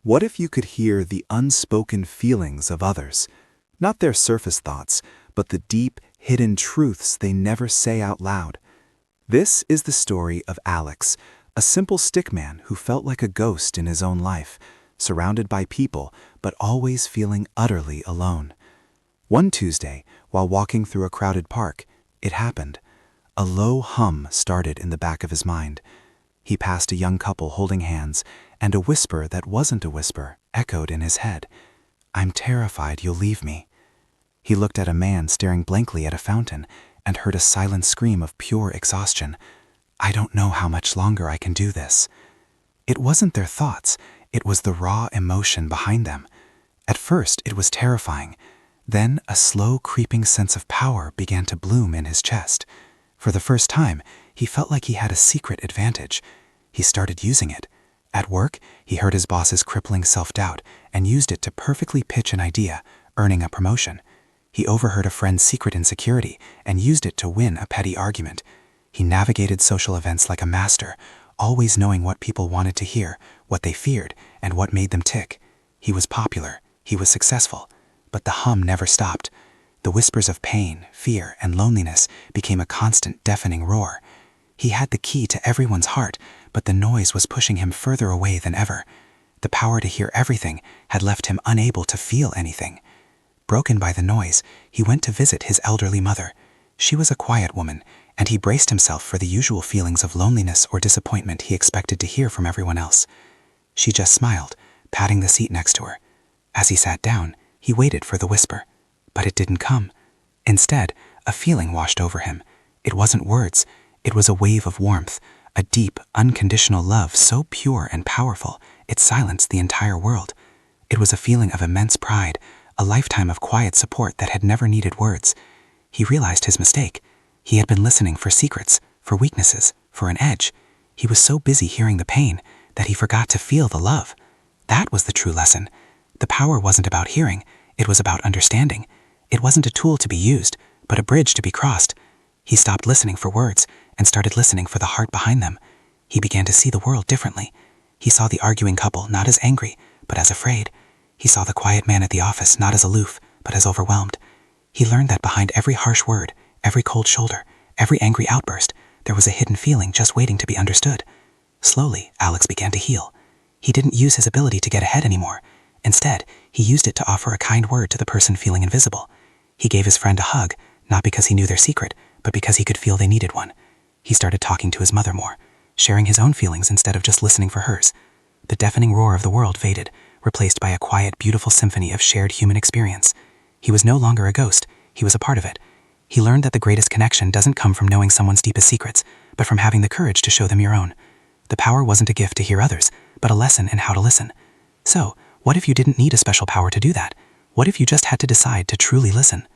What if you could hear the unspoken feelings of others? Not their surface thoughts, but the deep, hidden truths they never say out loud. This is the story of Alex, a simple stickman who felt like a ghost in his own life, surrounded by people, but always feeling utterly alone. One Tuesday, while walking through a crowded park, it happened. A low hum started in the back of his mind. He passed a young couple holding hands, and a whisper that wasn't a whisper echoed in his head. "I'm terrified you'll leave me." He looked at a man staring blankly at a fountain and heard a silent scream of pure exhaustion. "I don't know how much longer I can do this." It wasn't their thoughts, it was the raw emotion behind them. At first, it was terrifying. Then a slow, creeping sense of power began to bloom in his chest. For the first time, he felt like he had a secret advantage. He started using it. At work, he heard his boss's crippling self-doubt and used it to perfectly pitch an idea, earning a promotion. He overheard a friend's secret insecurity and used it to win a petty argument. He navigated social events like a master, always knowing what people wanted to hear, what they feared, and what made them tick. He was popular, he was successful, but the hum never stopped. The whispers of pain, fear, and loneliness became a constant, deafening roar. He had the key to everyone's heart, but the noise was pushing him further away than ever. The power to hear everything had left him unable to feel anything. Broken by the noise, he went to visit his elderly mother. She was a quiet woman, and he braced himself for the usual feelings of loneliness or disappointment he expected to hear from everyone else. She just smiled, patting the seat next to her. As he sat down, he waited for the whisper. But it didn't come. Instead, a feeling washed over him. It wasn't words. It was a wave of warmth, a deep, unconditional love so pure and powerful, it silenced the entire world. It was a feeling of immense pride, a lifetime of quiet support that had never needed words. He realized his mistake. He had been listening for secrets, for weaknesses, for an edge. He was so busy hearing the pain that he forgot to feel the love. That was the true lesson. The power wasn't about hearing, it was about understanding. It wasn't a tool to be used, but a bridge to be crossed. He stopped listening for words and started listening for the heart behind them. He began to see the world differently. He saw the arguing couple not as angry, but as afraid. He saw the quiet man at the office not as aloof, but as overwhelmed. He learned that behind every harsh word, every cold shoulder, every angry outburst, there was a hidden feeling just waiting to be understood. Slowly, Alex began to heal. He didn't use his ability to get ahead anymore. Instead, he used it to offer a kind word to the person feeling invisible. He gave his friend a hug, not because he knew their secret, but because he could feel they needed one. He started talking to his mother more, sharing his own feelings instead of just listening for hers. The deafening roar of the world faded, replaced by a quiet, beautiful symphony of shared human experience. He was no longer a ghost, he was a part of it. He learned that the greatest connection doesn't come from knowing someone's deepest secrets, but from having the courage to show them your own. The power wasn't a gift to hear others, but a lesson in how to listen. So, what if you didn't need a special power to do that? What if you just had to decide to truly listen?